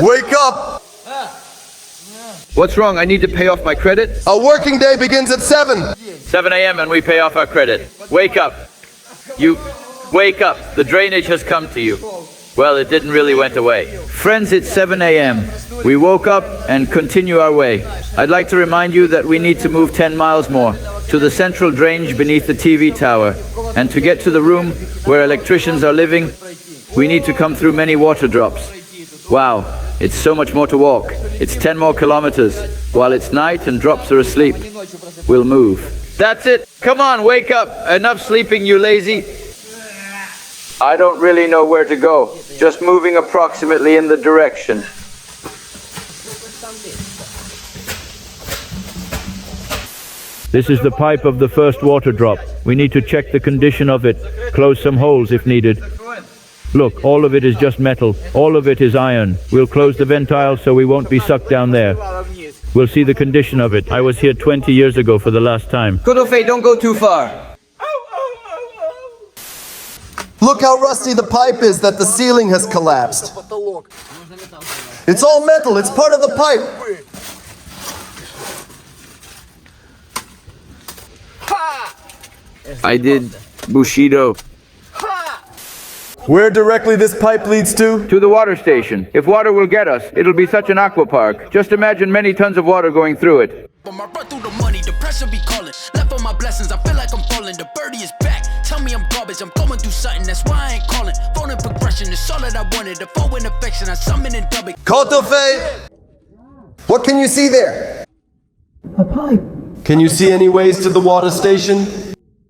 Wake up! What's wrong? I need to pay off my credit? A working day begins at 7. 7 a.m. and we pay off our credit. Wake up. You wake up. The drainage has come to you. Well, it didn't really went away. Friends, it's 7 a.m. We woke up and continue our way. I'd like to remind you that we need to move 10 miles more to the central drainage beneath the TV tower. And to get to the room where electricians are living, we need to come through many water drops. Wow, it's so much more to walk. It's 10 more kilometers. While it's night and drops are asleep, we'll move. That's it. Come on, wake up. Enough sleeping, you lazy. I don't really know where to go. Just moving approximately in the direction. This is the pipe of the first water drop. We need to check the condition of it. Close some holes if needed. Look, all of it is just metal. All of it is iron. We'll close the ventile so we won't be sucked down there. We'll see the condition of it. I was here 20 years ago for the last time. Kotofei, don't go too far. Look how rusty the pipe is that the ceiling has collapsed. It's all metal. It's part of the pipe. I did Bushido. Where directly this pipe leads to? To the water station. If water will get us, it'll be such an aqua park. Just imagine many tons of water going through it. I run through the money, the pressure be calling. Left on my blessings, I feel like I'm falling. The birdie is back. Tell me I'm garbage, I'm going through something, that's why I ain't calling. Phone and progression is all that I wanted. The phone and affection, I summon and dub it. Kotofei! What can you see there? A pipe. Can you see any ways to the water station?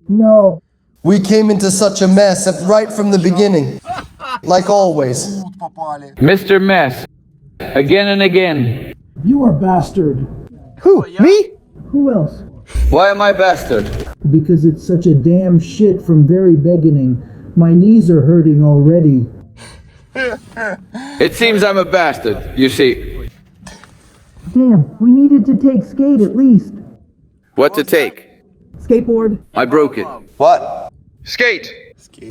No. We came into such a mess right from the beginning. Like always. Mr. Mess. Again and again. You are bastard. Who? Me? Who else? Why am I bastard? Because it's such a damn shit from very beginning. My knees are hurting already. It seems I'm a bastard, you see. Damn, we needed to take skate at least. What to take? Skateboard. I broke it. What? Skate!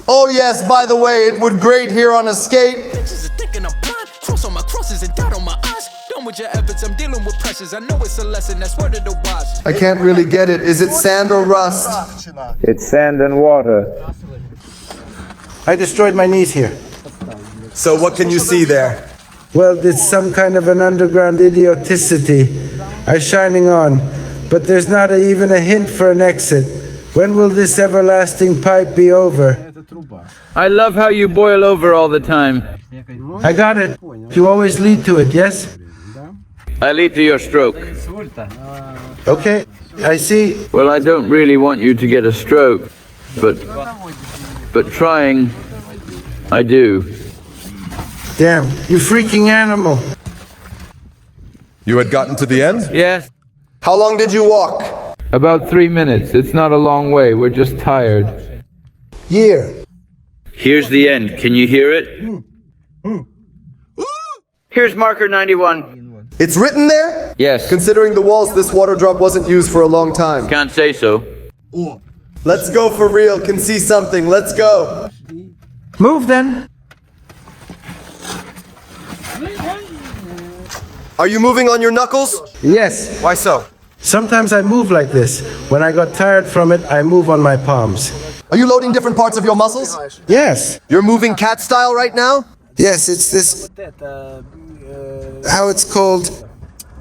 Oh yes, by the way, it would grate here on a skate. Bitches are thinking I'm blind. Cross on my crosses and doubt on my eyes. Done with your efforts, I'm dealing with pressures. I know it's a lesson, that's word of the wise. I can't really get it. Is it sand or rust? It's sand and water. I destroyed my knees here. So what can you see there? Well, it's some kind of an underground idioticity. I'm shining on, but there's not even a hint for an exit. When will this everlasting pipe be over? I love how you boil over all the time. I got it. You always lead to it, yes? I lead to your stroke. Okay, I see. Well, I don't really want you to get a stroke, but trying, I do. Damn, you freaking animal. You had gotten to the end? Yes, How long did you walk? about 3 minutes. It's not a long way. We're just tired. Year. Here's the end. Can you hear it? Here's marker 91. It's written there? Yes. Considering the walls, this water drop wasn't used for a long time. Can't say so. Let's go for real. Can see something. Let's go. Move then. Are you moving on your knuckles? Yes. Why so? Sometimes I move like this. When I got tired from it, I move on my palms. Are you loading different parts of your muscles? Yes. You're moving cat style right now? Yes, it's this... how it's called?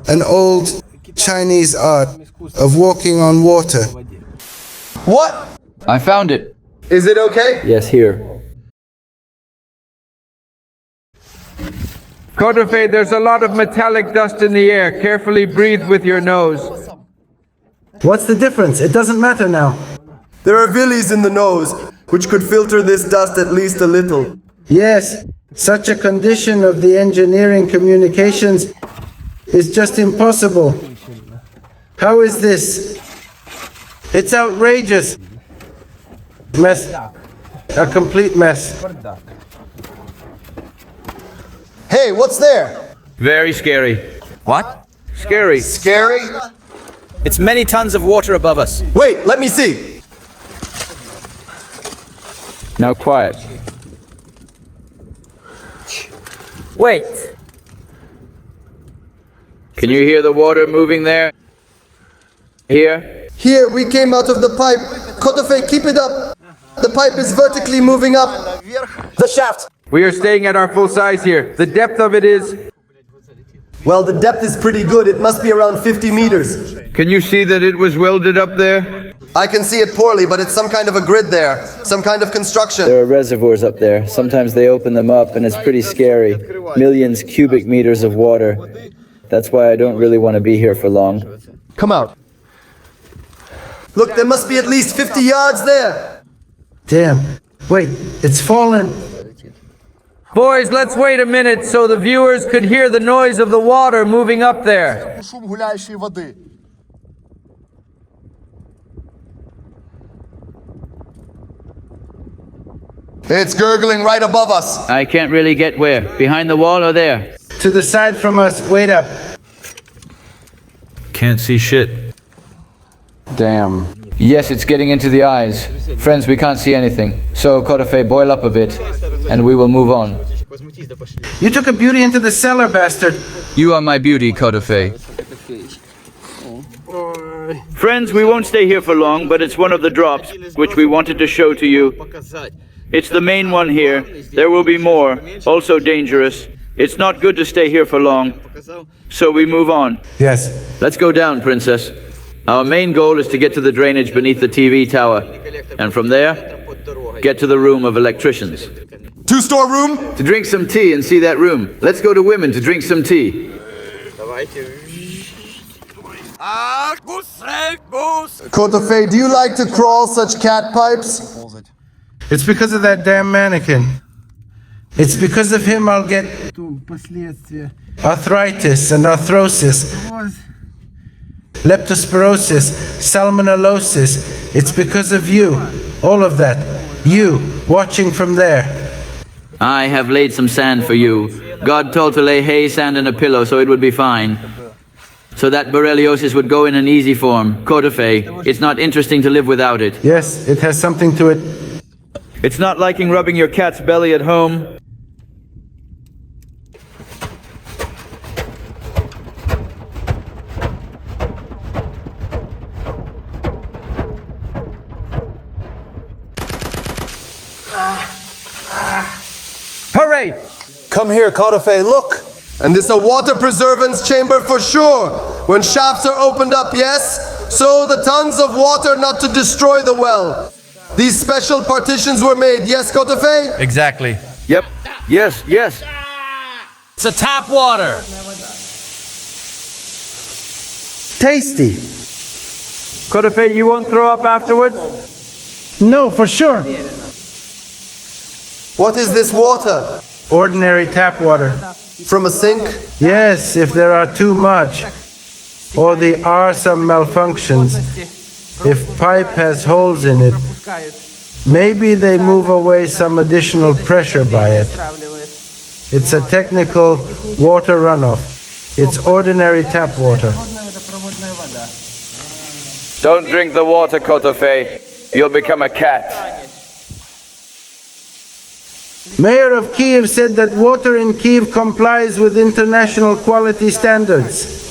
An old Chinese art of walking on water. What? I found it. Is it okay? Yes, here. Kotofei, there's a lot of metallic dust in the air. Carefully breathe with your nose. What's the difference? It doesn't matter now. There are villies in the nose, which could filter this dust at least a little. Yes, such a condition of the engineering communications is just impossible. How is this? It's outrageous. Mess. A complete mess. Hey, what's there? Very scary. What? Scary. Scary? It's many tons of water above us. Wait, let me see. Now quiet. Wait. Can you hear the water moving there? Here? Here, we came out of the pipe. Kotofe, keep it up. The pipe is vertically moving up. The shaft. We are staying at our full size here. The depth of it is... Well, the depth is pretty good. It must be around 50 meters. Can you see that it was welded up there? I can see it poorly, but it's some kind of a grid there. Some kind of construction. There are reservoirs up there. Sometimes they open them up and it's pretty scary. Millions cubic meters of water. That's why I don't really want to be here for long. Come out. Look, there must be at least 50 yards there. Damn. Wait, it's fallen. Boys, let's wait a minute so the viewers could hear the noise of the water moving up there. It's gurgling right above us. I can't really get where. Behind the wall or there? To the side from us. Wait up. Can't see shit. Damn. Yes, it's getting into the eyes. Friends, we can't see anything. So, Kotofe, boil up a bit, and we will move on. You took a beauty into the cellar, bastard. You are my beauty, Kotofe. Friends, we won't stay here for long, but it's one of the drops, which we wanted to show to you. It's the main one here. There will be more, also dangerous. It's not good to stay here for long, so we move on. Yes. Let's go down, Princess. Our main goal is to get to the drainage beneath the TV tower, and from there, get to the room of electricians. Two-store room? To drink some tea and see that room. Let's go to women to drink some tea. Kotofe, do you like to crawl such cat pipes? It's because of that damn mannequin. It's because of him I'll get arthritis and arthrosis, leptospirosis, salmonellosis. It's because of you. All of that. You, watching from there. I have laid some sand for you. God told to lay hay, sand, and a pillow, so it would be fine. So that borreliosis would go in an easy form. Kotofe, it's not interesting to live without it. Yes, it has something to it. It's not liking rubbing your cat's belly at home. Hooray! Come here, Kotofe, look. And this a water preservance chamber for sure. When shafts are opened up, yes, so the tons of water not to destroy the well. These special partitions were made, yes, Kotofe? Exactly. Yep. Yes, yes. It's a tap water. Tasty. Kotofe, you won't throw up afterwards? No, for sure. What is this water? Ordinary tap water. From a sink? Yes, if there are too much, or there are some malfunctions. If pipe has holes in it, maybe they move away some additional pressure by it. It's a technical water runoff. It's ordinary tap water. Don't drink the water, Kotofe. You'll become a cat. Mayor of Kiev said that water in Kiev complies with international quality standards.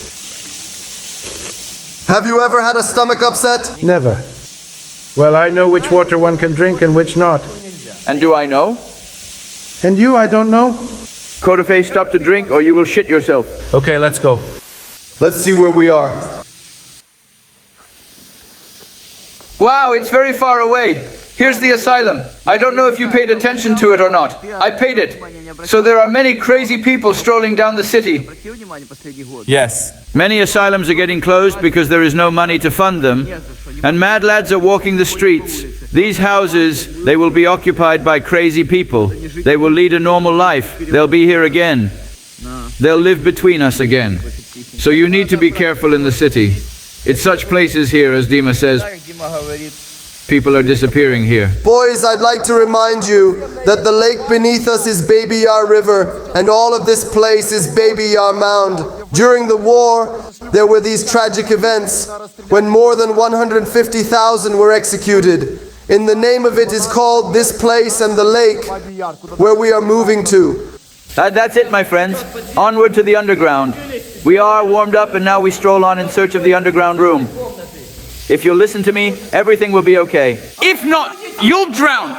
Have you ever had a stomach upset? Never. Well, I know which water one can drink and which not. And do I know? And you, I don't know. Kotofe, stop to drink or you will shit yourself. Okay, let's go. Let's see where we are. Wow, it's very far away. Here's the asylum. I don't know if you paid attention to it or not. I paid it. So there are many crazy people strolling down the city. Yes. Many asylums are getting closed because there is no money to fund them. And mad lads are walking the streets. These houses, they will be occupied by crazy people. They will lead a normal life. They'll be here again. They'll live between us again. So you need to be careful in the city. It's such places here, as Dima says. People are disappearing here. Boys, I'd like to remind you that the lake beneath us is Baby Yar River, and all of this place is Baby Yar Mound. During the war, there were these tragic events when more than 150,000 were executed. In the name of it is called this place and the lake where we are moving to. That's it, my friends. Onward to the underground. We are warmed up and now we stroll on in search of the underground room. If you'll listen to me, everything will be okay. If not, you'll drown!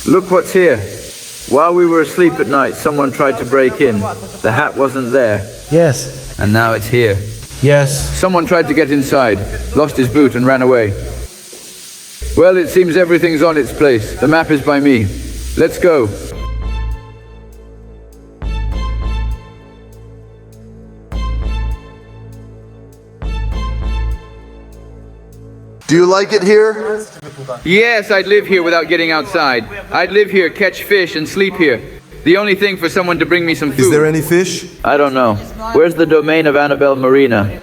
Look what's here. While we were asleep at night, someone tried to break in. The hat wasn't there. Yes. And now it's here. Yes. Someone tried to get inside, lost his boot and ran away. Well, it seems everything's on its place. The map is by me. Let's go. Do you like it here? Yes, I'd live here without getting outside. I'd live here, catch fish, and sleep here. The only thing for someone to bring me some food. Is there any fish? I don't know. Where's the domain of Annabelle Marina?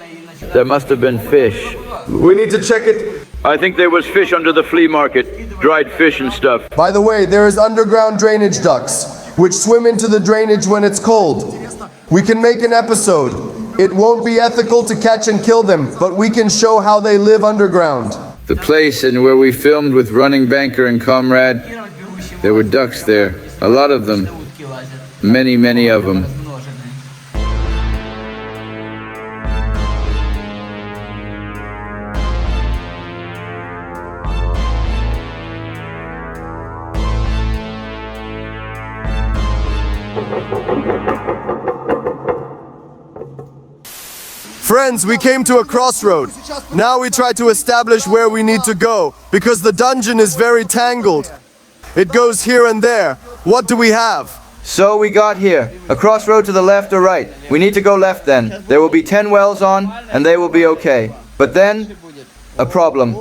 There must have been fish. We need to check it. I think there was fish under the flea market. Dried fish and stuff. By the way, there is underground drainage ducts, which swim into the drainage when it's cold. We can make an episode. It won't be ethical to catch and kill them, but we can show how they live underground. The place and where we filmed with Running Banker and Comrade, there were ducks there. A lot of them. Many, many of them. Friends, we came to a crossroad. Now we try to establish where we need to go, because the dungeon is very tangled. It goes here and there. What do we have? So we got here. A crossroad to the left or right. We need to go left then. There will be 10 wells on, and they will be okay. But then, a problem.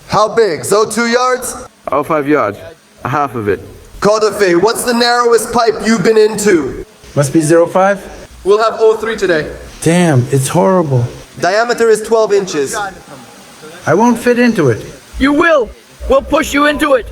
How big? So 2 yards? Oh, 5 yards. Half of it. Kodafe, what's the narrowest pipe you've been into? Must be 05? We'll have 03 today. Damn, it's horrible. Diameter is 12 inches. I won't fit into it. You will! We'll push you into it!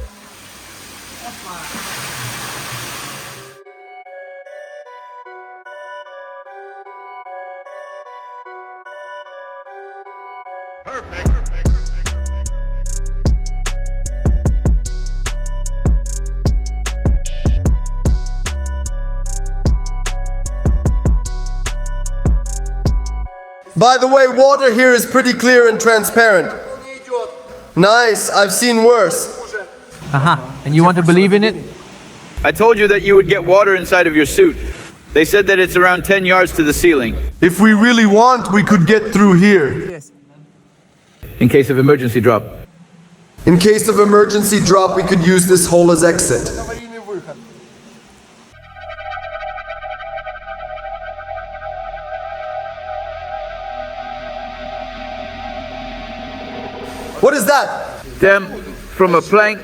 By the way, water here is pretty clear and transparent. Nice, I've seen worse. And you want to believe in it? I told you that you would get water inside of your suit. They said that it's around 10 yards to the ceiling. If we really want, we could get through here. In case of emergency drop. In case of emergency drop, we could use this hole as exit. What is that? Them from a plank?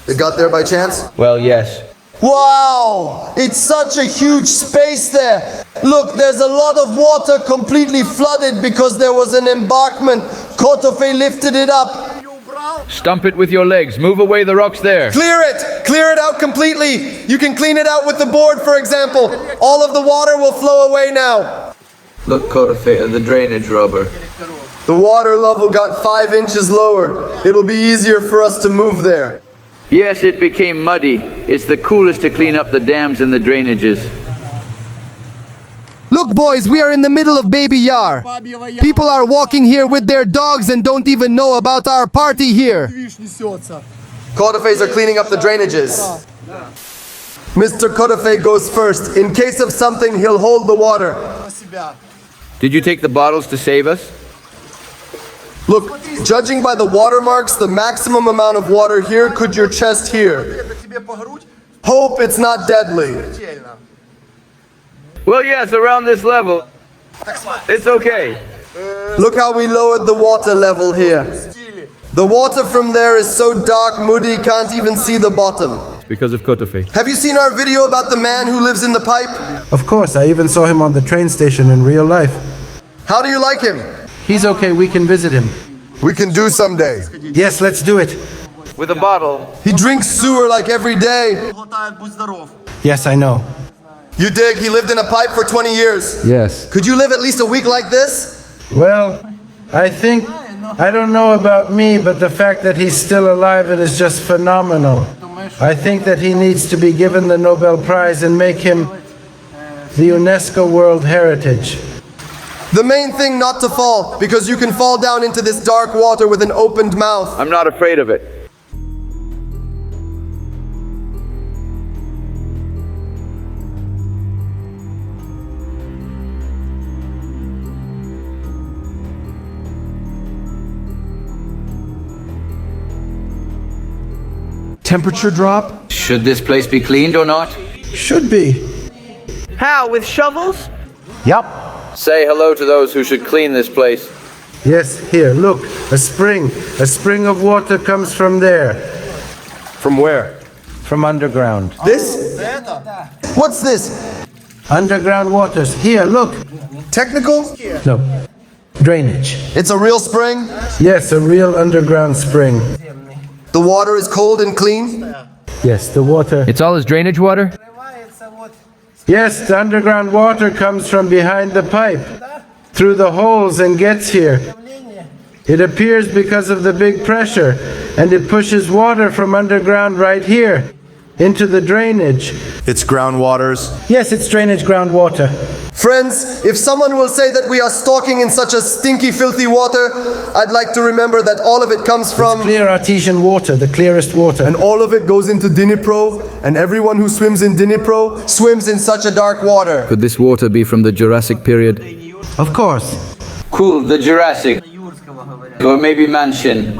It got there by chance? Well, yes. Wow! It's such a huge space there. Look, there's a lot of water completely flooded because there was an embankment. Kotofe lifted it up. Stump it with your legs. Move away the rocks there. Clear it! Clear it out completely. You can clean it out with the board, for example. All of the water will flow away now. Look, Kodafe, the drainage rubber. The water level got 5 inches lower. It'll be easier for us to move there. Yes, it became muddy. It's the coolest to clean up the dams and the drainages. Look, boys, we are in the middle of Baby Yar. People are walking here with their dogs and don't even know about our party here. Kodafes are cleaning up the drainages. Mr. Kodafe goes first. In case of something, he'll hold the water. Did you take the bottles to save us? Look, judging by the watermarks, the maximum amount of water here could your chest here. Hope it's not deadly. Well, yes, around this level. It's okay. Look how we lowered the water level here. The water from there is so dark, Moody can't even see the bottom. Because of Kodafe. Have you seen our video about the man who lives in the pipe? Of course, I even saw him on the train station in real life. How do you like him? He's okay, we can visit him. We can do someday. Yes, let's do it. With a bottle. He drinks sewer like every day. Yes, I know. You dig, he lived in a pipe for 20 years. Yes. Could you live at least a week like this? Well, I think I don't know about me, but the fact that he's still alive, it is just phenomenal. I think that he needs to be given the Nobel Prize and make him the UNESCO World Heritage. The main thing not to fall, because you can fall down into this dark water with an opened mouth. I'm not afraid of it. Temperature drop? Should this place be cleaned or not? Should be. How, with shovels? Yup. Say hello to those who should clean this place. Yes, here, look, a spring. A spring of water comes from there. From where? From underground. This? What's this? Underground waters. Here, look. Technical? No. Drainage. It's a real spring? Yes, a real underground spring. The water is cold and clean? Yes, the water. It's all his drainage water? Yes, the underground water comes from behind the pipe, through the holes and gets here. It appears because of the big pressure, and it pushes water from underground right here into the drainage. It's groundwaters. Yes, it's drainage groundwater. Friends, if someone will say that we are stalking in such a stinky, filthy water, I'd like to remember that all of it comes from... Clear artesian water, the clearest water. And all of it goes into Dnipro, and everyone who swims in Dnipro swims in such a dark water. Could this water be from the Jurassic period? Of course. Cool, the Jurassic. Or maybe Mansion.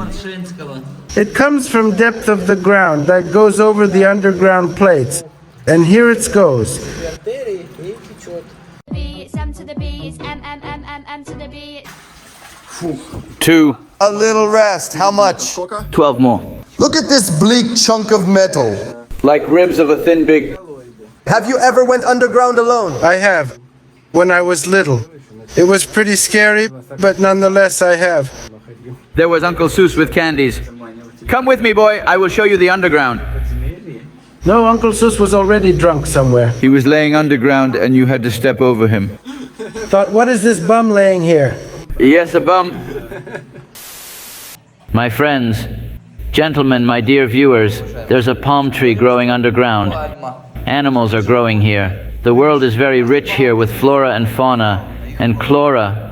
It comes from depth of the ground that goes over the underground plates. And here it goes. M to the B, it's M to the B. 2. A little rest. How much? 12 more. Look at this bleak chunk of metal. Like ribs of a thin big... Have you ever went underground alone? I have. When I was little. It was pretty scary, but nonetheless I have. There was Uncle Seuss with candies. Come with me, boy. I will show you the underground. No, Uncle Seuss was already drunk somewhere. He was laying underground and you had to step over him. Thought, what is this bum laying here? Yes, a bum. My friends, gentlemen, my dear viewers, there's a palm tree growing underground. Animals are growing here. The world is very rich here with flora and fauna and chlora.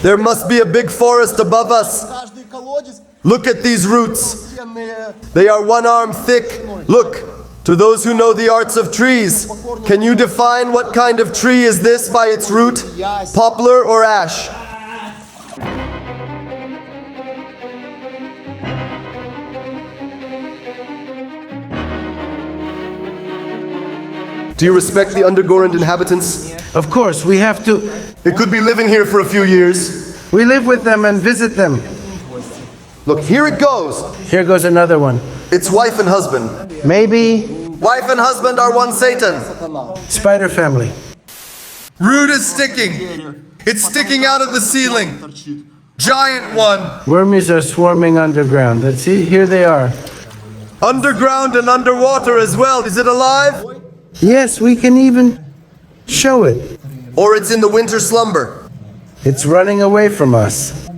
There must be a big forest above us. Look at these roots. They are 1 arm thick. Look, to those who know the arts of trees, can you define what kind of tree is this by its root? Poplar or ash? Do you respect the underground inhabitants? Of course, we have to. They could be living here for a few years. We live with them and visit them. Look, here it goes. Here goes another one. It's wife and husband. Maybe Wife and husband are one Satan. spider family. Root is sticking. It's sticking out of the ceiling. Giant one. Wormies are swarming underground. Let's see, here they are. Underground and underwater as well. Is it alive? Yes, we can even show it. Or it's in the winter slumber. It's running away from us.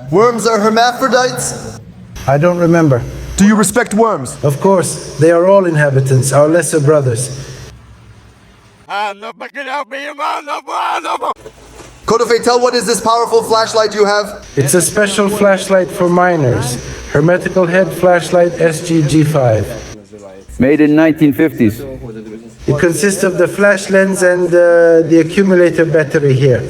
Worms are hermaphrodites? I don't remember. Do you respect worms? Of course, they are all inhabitants, our lesser brothers. Kodofe, tell what is this powerful flashlight you have? It's a special flashlight for miners. Hermetical head flashlight SGG5. Made in 1950s. It consists of the flash lens and the accumulator battery here.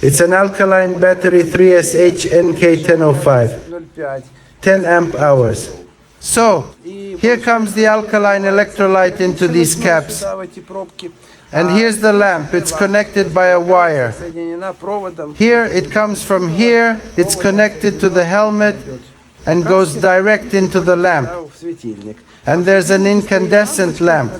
It's an alkaline battery 3SH NK1005. 10 amp hours. So, here comes the alkaline electrolyte into these caps. And here's the lamp. It's connected by a wire. Here, it comes from here. It's connected to the helmet and goes direct into the lamp. And there's an incandescent lamp.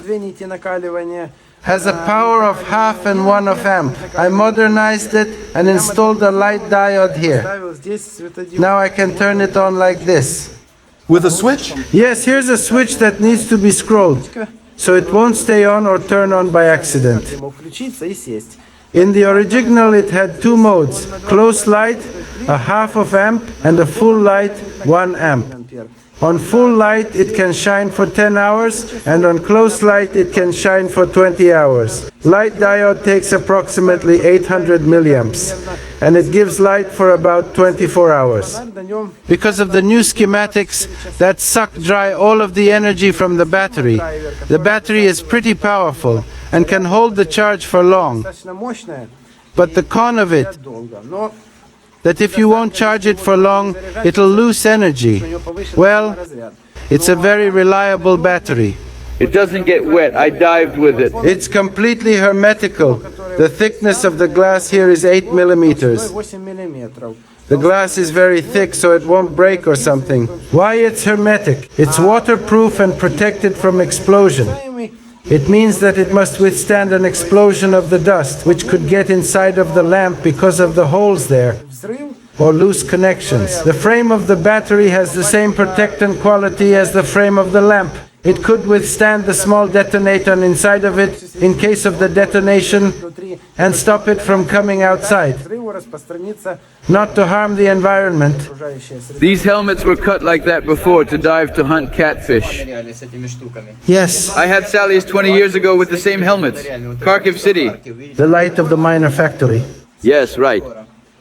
Has a power of 1/2 and 1 of amp. I modernized it and installed a light diode here. Now I can turn it on like this. With a switch? Yes, here's a switch that needs to be scrolled, so it won't stay on or turn on by accident. In the original it had two modes, close light, a half of amp, and a full light, 1 amp. On full light it can shine for 10 hours, and on close light it can shine for 20 hours. Light diode takes approximately 800 milliamps, and it gives light for about 24 hours. Because of the new schematics that suck dry all of the energy from the battery is pretty powerful and can hold the charge for long. But the con of it, that if you won't charge it for long, it'll lose energy. Well, it's a very reliable battery. It doesn't get wet. I dived with it. It's completely hermetical. The thickness of the glass here is 8 millimeters. The glass is very thick, so it won't break or something. Why it's hermetic? It's waterproof and protected from explosion. It means that it must withstand an explosion of the dust, which could get inside of the lamp because of the holes there, or loose connections. The frame of the battery has the same protectant quality as the frame of the lamp. It could withstand the small detonator inside of it in case of the detonation and stop it from coming outside, not to harm the environment. These helmets were cut like that before to dive to hunt catfish. Yes, I had Sally's 20 years ago with the same helmets. Kharkiv City. the light of the miner factory. Yes, right.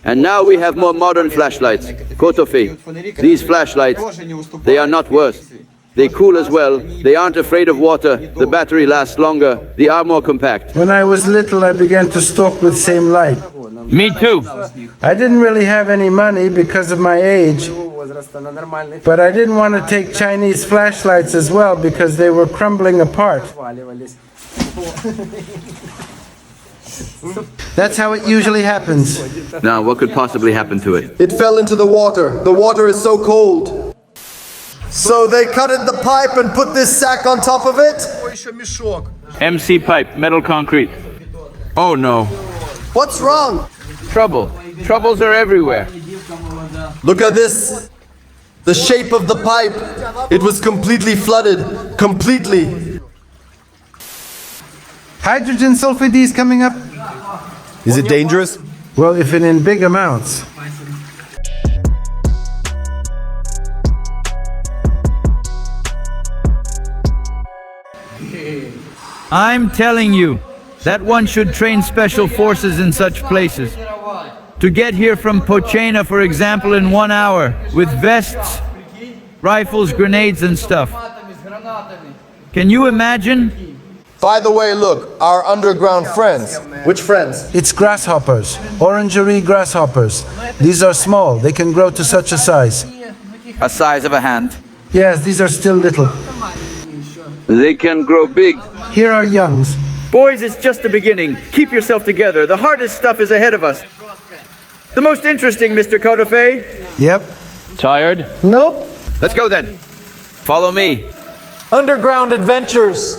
And now we have more modern flashlights. Kotofi. These flashlights, they are not worse. They cool as well. They aren't afraid of water. The battery lasts longer. They are more compact. When I was little, I began to stalk with same light. Me too. I didn't really have any money because of my age, but I didn't want to take Chinese flashlights as well because they were crumbling apart. That's how it usually happens. Now, what could possibly happen to it? It fell into the water. The water is so cold. So they cutted the pipe and put this sack on top of it? MC pipe, metal concrete. Oh no. What's wrong? Trouble. Troubles are everywhere. Look at this. The shape of the pipe. It was completely flooded. Completely. Hydrogen sulfide is coming up? Is it dangerous? Well, if it in big amounts. I'm telling you, that one should train special forces in such places. To get here from Pochena, for example, in 1 hour, with vests, rifles, grenades and stuff. Can you imagine? By the way, look, our underground friends. Which friends? It's grasshoppers, orangery grasshoppers. These are small, they can grow to such a size. A size of a hand. Yes, these are still little. They can grow big. Here are youngs. Boys, it's just the beginning. Keep yourself together. The hardest stuff is ahead of us. The most interesting, Mr. Kotofe. Yep. Tired? Nope. Let's go then. Follow me. Underground adventures.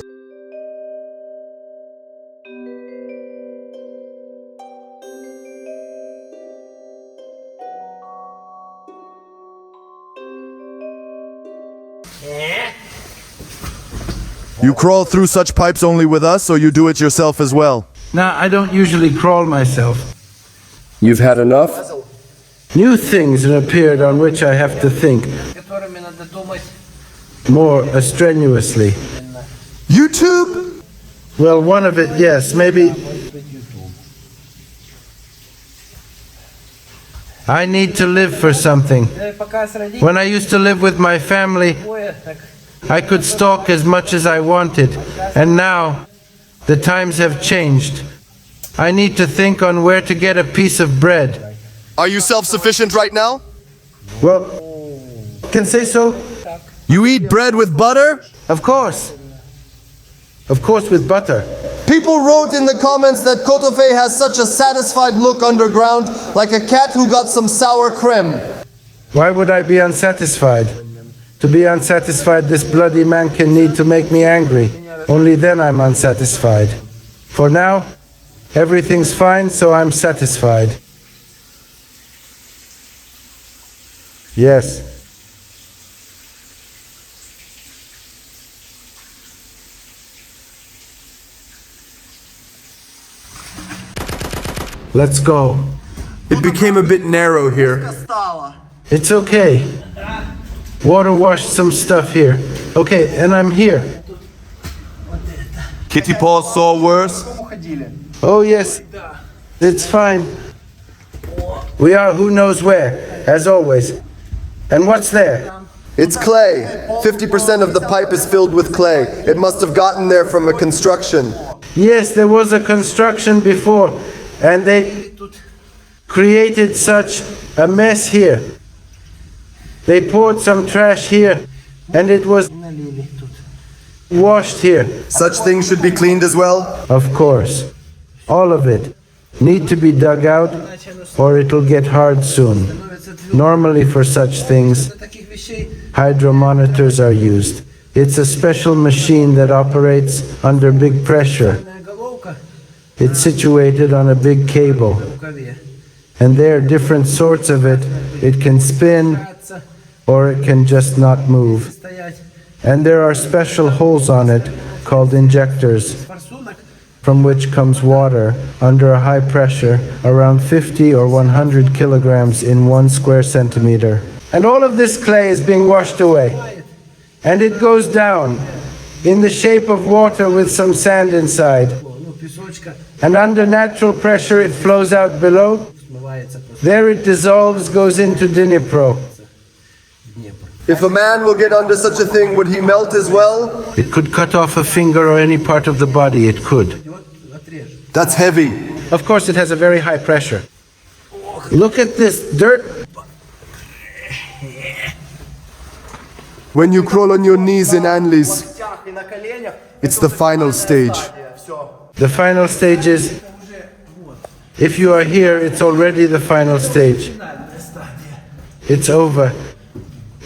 You crawl through such pipes only with us, or you do it yourself as well? Now, I don't usually crawl myself. You've had enough? New things have appeared on which I have to think more strenuously. YouTube? Well, one of it, yes, maybe. I need to live for something. When I used to live with my family, I could stalk as much as I wanted, and now the times have changed. I need to think on where to get a piece of bread. Are you self-sufficient right now? Well, can say so. You eat bread with butter? Of course. Of course, with butter. People wrote in the comments that Kotofe has such a satisfied look underground, like a cat who got some sour cream. Why would I be unsatisfied? To be unsatisfied, this bloody man can need to make me angry. Only then I'm unsatisfied. For now, everything's fine, so I'm satisfied. Yes. Let's go. It became a bit narrow here. It's okay. Water washed some stuff here. Okay, and I'm here. Kitty paws saw worse. Oh yes, it's fine. We are who knows where, as always. And what's there? It's clay. 50% of the pipe is filled with clay. It must have gotten there from a construction. Yes, there was a construction before, and they created such a mess here. They poured some trash here, and it was washed here. Such things should be cleaned as well. Of course. All of it need to be dug out, or it'll get hard soon. Normally for such things, hydromonitors are used. It's a special machine that operates under big pressure. It's situated on a big cable. And there are different sorts of it. It can spin, or it can just not move. And there are special holes on it called injectors, from which comes water under a high pressure, around 50 or 100 kilograms in 1 square centimeter. And all of this clay is being washed away. And it goes down in the shape of water with some sand inside. And under natural pressure it flows out below. There it dissolves, goes into Dnipro. If a man will get under such a thing, would he melt as well? It could cut off a finger or any part of the body, it could. That's heavy. Of course, it has a very high pressure. Look at this dirt. When you crawl on your knees in Anlis, it's the final stage. The final stage is, if you are here, it's already the final stage. It's over.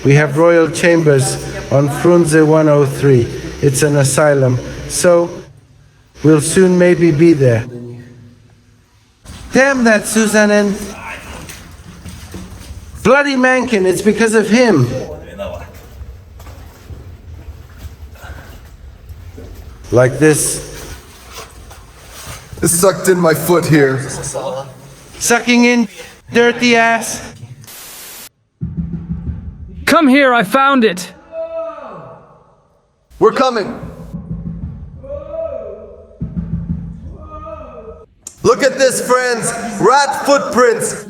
We have royal chambers on Frunze 103. It's an asylum. So, we'll soon maybe be there. Damn that Susanen! Bloody Mankin, it's because of him. Like this. It sucked in my foot here. Sucking in, dirty ass. Come here, I found it! We're coming. Look at this, friends. Rat footprints.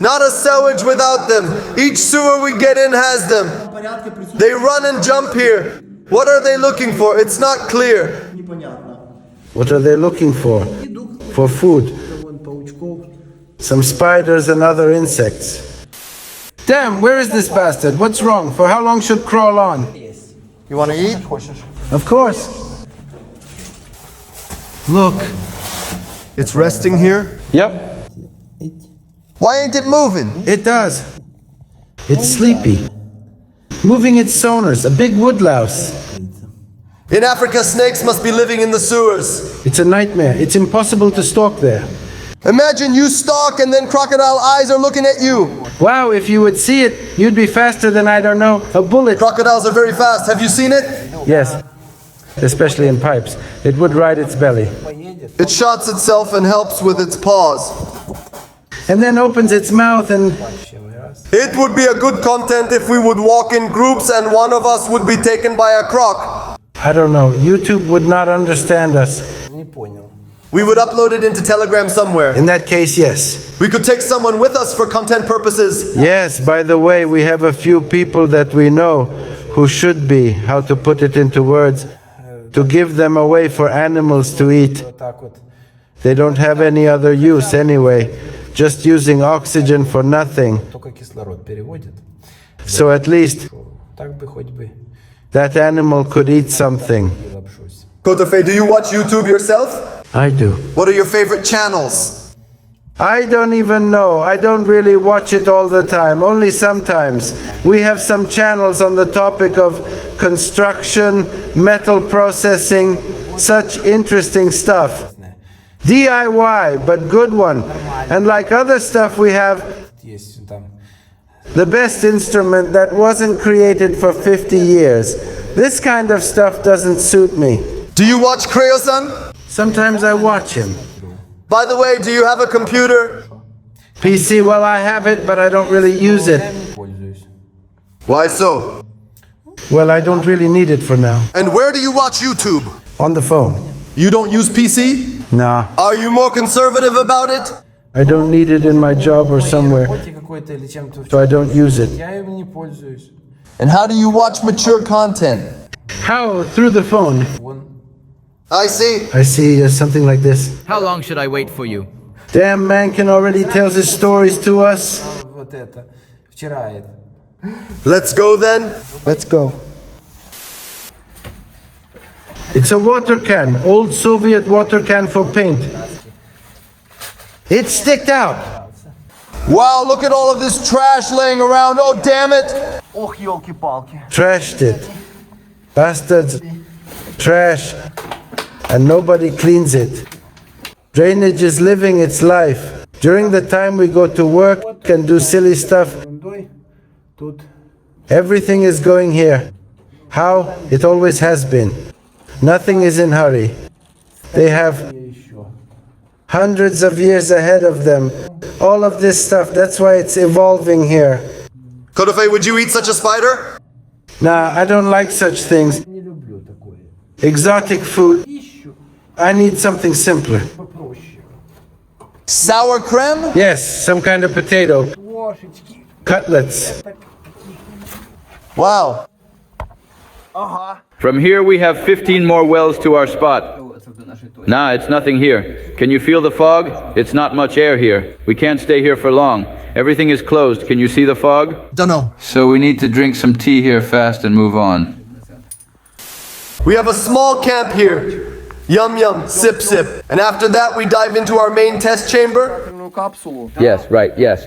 Not a sewage without them. Each sewer we get in has them. They run and jump here. What are they looking for? It's not clear. What are they looking for? For food. Some spiders and other insects. Damn, where is this bastard? What's wrong? For how long should crawl on? You want to eat? Of course. Look. It's resting here? Yep. Why ain't it moving? It does. It's sleepy. Moving its sonars, a big woodlouse. In Africa, snakes must be living in the sewers. It's a nightmare. It's impossible to stalk there. Imagine you stalk and then crocodile eyes are looking at you. Wow, if you would see it, you'd be faster than, I don't know, a bullet. Crocodiles are very fast. Have you seen it? Yes, especially in pipes. It would ride its belly. It shots itself and helps with its paws. And then opens its mouth and... It would be a good content if we would walk in groups and one of us would be taken by a croc. I don't know, YouTube would not understand us. We would upload it into Telegram somewhere. In that case, yes. We could take someone with us for content purposes. Yes, by the way, we have a few people that we know who should be, how to put it into words, to give them away for animals to eat. They don't have any other use anyway, just using oxygen for nothing. So at least that animal could eat something. Kotofe, do you watch YouTube yourself? I do. What are your favorite channels? I don't even know. I don't really watch it all the time, only sometimes. We have some channels on the topic of construction, metal processing, such interesting stuff. DIY, but good one. And like other stuff we have, the best instrument that wasn't created for 50 years. This kind of stuff doesn't suit me. Do you watch Creo-san? Sometimes I watch him. By the way, do you have a computer? PC, well, I have it, but I don't really use it. Why so? Well, I don't really need it for now. And where do you watch YouTube? On the phone. You don't use PC? Nah, Are you more conservative about it? I don't need it in my job or somewhere, so I don't use it. And how do you watch mature content? How? Through the phone. I see. I see something like this. How long should I wait for you? Damn man can already tells his stories to us. Let's go then. Let's go. It's a water can, old Soviet water can for paint. It's sticked out. Wow, look at all of this trash laying around. Oh, damn it. Trashed it. Bastards. Trash. And nobody cleans it. Drainage is living its life. During the time we go to work and do silly stuff, everything is going here. How? It always has been. Nothing is in hurry. They have hundreds of years ahead of them. All of this stuff, that's why it's evolving here. Kotofe, would you eat such a spider? Nah, I don't like such things. Exotic food. I need something simpler. Sour creme? Yes, some kind of potato. Cutlets. Wow. From here we have 15 more wells to our spot. Nah, it's nothing here. Can you feel the fog? It's not much air here. We can't stay here for long. Everything is closed. Can you see the fog? Dunno. So we need to drink some tea here fast and move on. We have a small camp here. Yum yum, sip sip. And after that we dive into our main test chamber. Yes, right, yes.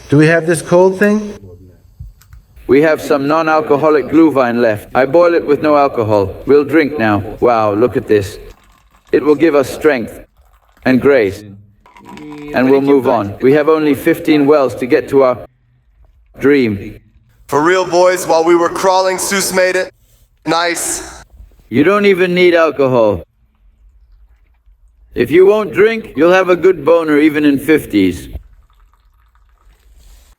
Do we have this cold thing? We have some non-alcoholic glühwein left. I boil it with no alcohol. We'll drink now. Wow, look at this. It will give us strength and grace. And we'll move on. We have only 15 wells to get to our dream. For real, boys, while we were crawling, Seuss made it. Nice. You don't even need alcohol. If you won't drink, you'll have a good boner even in 50s.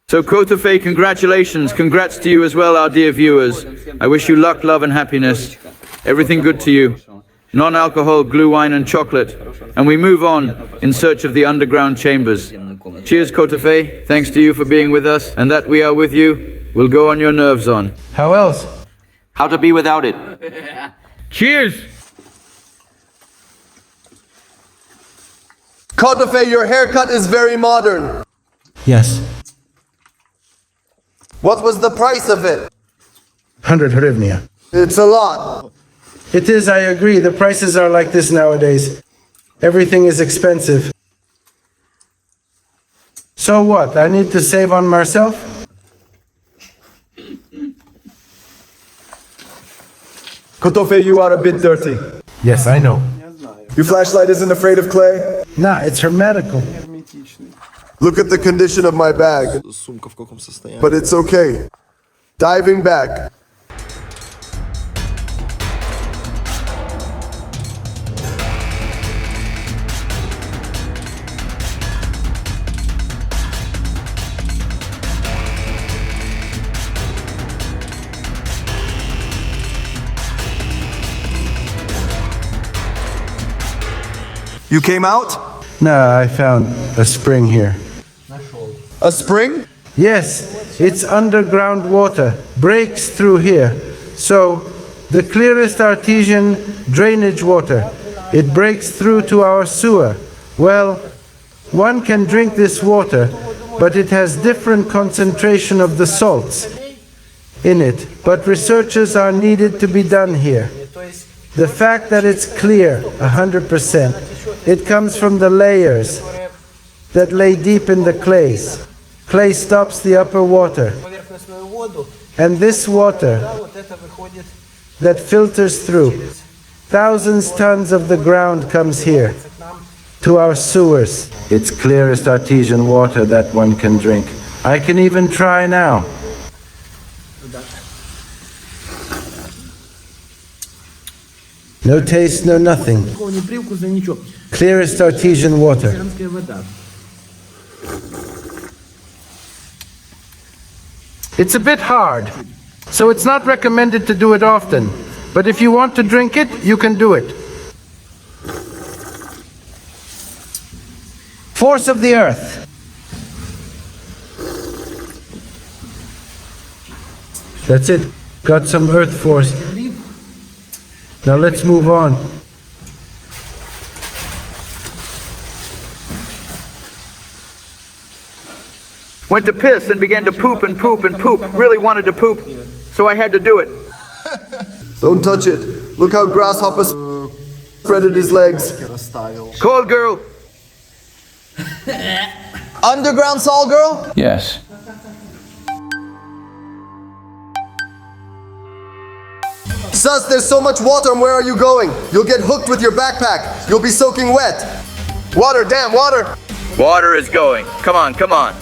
So Kotofe, congratulations. Congrats to you as well, our dear viewers. I wish you luck, love and happiness. Everything good to you. Non-alcohol, glühwein and chocolate. And we move on in search of the underground chambers. Cheers, Kotofe. Thanks to you for being with us. And that we are with you, will go on your nerves on. How else? How to be without it. Cheers! Kotofe, your haircut is very modern. Yes. What was the price of it? 100 hryvnia. It's a lot. It is, I agree. The prices are like this nowadays. Everything is expensive. So what? I need to save on myself? Kotofe, you are a bit dirty. Yes, I know. Your flashlight isn't afraid of clay? Nah, it's hermetical. Look at the condition of my bag. But it's okay. Diving back. You came out? Nah, I found a spring here. A spring? Yes, it's underground water, breaks through here. So, the clearest artesian drainage water, it breaks through to our sewer. Well, one can drink this water, but it has different concentration of the salts in it. But researches are needed to be done here. The fact that it's clear, 100%, it comes from the layers that lay deep in the clays. Clay stops the upper water. And this water that filters through, thousands tons of the ground comes here to our sewers. It's clearest artesian water that one can drink. I can even try now. No taste, no nothing. Clearest artesian water. It's a bit hard, so it's not recommended to do it often. But if you want to drink it, you can do it. Force of the earth. That's it. Got some earth force. Now let's move on. Went to piss and began to poop and poop and poop. Really wanted to poop, so I had to do it. Don't touch it. Look how Grasshopper spreaded his legs. Cold girl. Underground Saul girl? Yes. Sus, there's so much water, and where are you going? You'll get hooked with your backpack. You'll be soaking wet. Water, damn, water. Water is going. Come on, come on.